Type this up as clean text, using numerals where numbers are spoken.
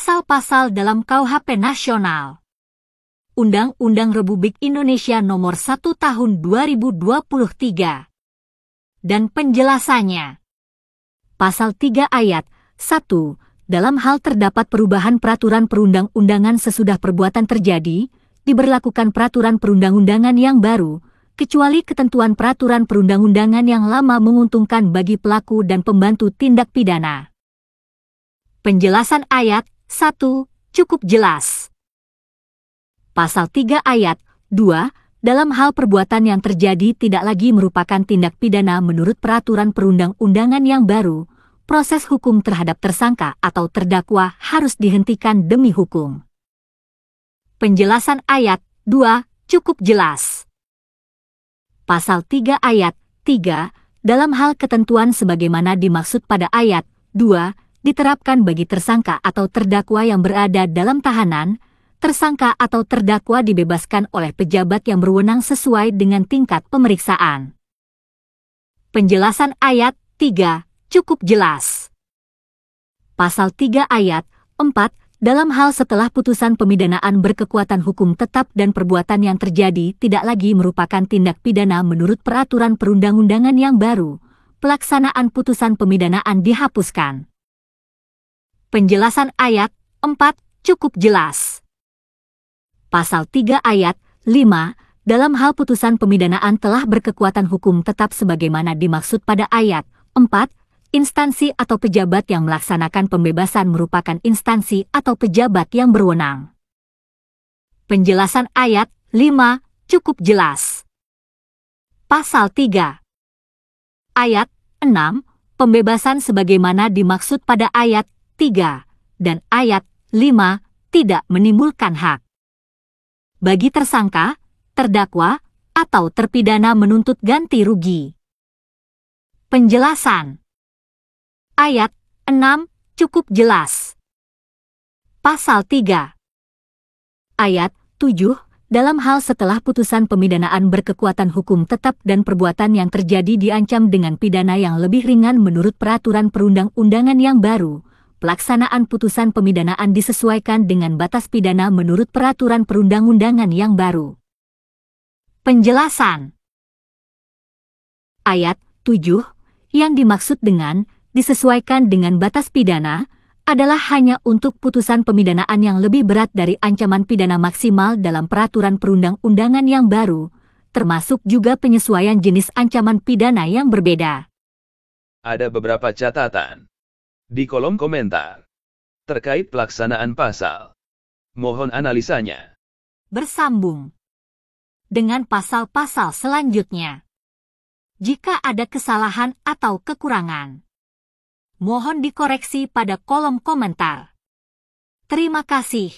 Pasal-pasal dalam KUHP Nasional. Undang-Undang Republik Indonesia Nomor 1 Tahun 2023. Dan penjelasannya. Pasal 3 Ayat 1. Dalam hal terdapat perubahan peraturan perundang-undangan sesudah perbuatan terjadi, diberlakukan peraturan perundang-undangan yang baru, kecuali ketentuan peraturan perundang-undangan yang lama menguntungkan bagi pelaku dan pembantu tindak pidana. Penjelasan ayat 1 cukup jelas. Pasal 3 ayat 2, dalam hal perbuatan yang terjadi tidak lagi merupakan tindak pidana menurut peraturan perundang-undangan yang baru, proses hukum terhadap tersangka atau terdakwa harus dihentikan demi hukum. Penjelasan ayat 2 cukup jelas. Pasal 3 ayat 3, dalam hal ketentuan sebagaimana dimaksud pada ayat 2, diterapkan bagi tersangka atau terdakwa yang berada dalam tahanan, tersangka atau terdakwa dibebaskan oleh pejabat yang berwenang sesuai dengan tingkat pemeriksaan. Penjelasan ayat 3 cukup jelas. Pasal 3 ayat 4, dalam hal setelah putusan pemidanaan berkekuatan hukum tetap dan perbuatan yang terjadi tidak lagi merupakan tindak pidana menurut peraturan perundang-undangan yang baru, pelaksanaan putusan pemidanaan dihapuskan. Penjelasan ayat 4 cukup jelas. Pasal 3 ayat 5, dalam hal putusan pemidanaan telah berkekuatan hukum tetap sebagaimana dimaksud pada ayat 4, instansi atau pejabat yang melaksanakan pembebasan merupakan instansi atau pejabat yang berwenang. Penjelasan ayat 5 cukup jelas. Pasal 3 ayat 6, pembebasan sebagaimana dimaksud pada ayat 3 dan ayat 5 tidak menimbulkan hak bagi tersangka, terdakwa, atau terpidana menuntut ganti rugi. Penjelasan ayat 6 cukup jelas. Pasal 3 ayat 7, dalam hal setelah putusan pemidanaan berkekuatan hukum tetap dan perbuatan yang terjadi diancam dengan pidana yang lebih ringan menurut peraturan perundang-undangan yang baru, pelaksanaan putusan pemidanaan disesuaikan dengan batas pidana menurut peraturan perundang-undangan yang baru. Penjelasan ayat 7, yang dimaksud dengan disesuaikan dengan batas pidana adalah hanya untuk putusan pemidanaan yang lebih berat dari ancaman pidana maksimal dalam peraturan perundang-undangan yang baru, termasuk juga penyesuaian jenis ancaman pidana yang berbeda. Ada beberapa catatan di kolom komentar terkait pelaksanaan pasal. Mohon analisanya. Bersambung dengan pasal-pasal selanjutnya. Jika ada kesalahan atau kekurangan, mohon dikoreksi pada kolom komentar. Terima kasih.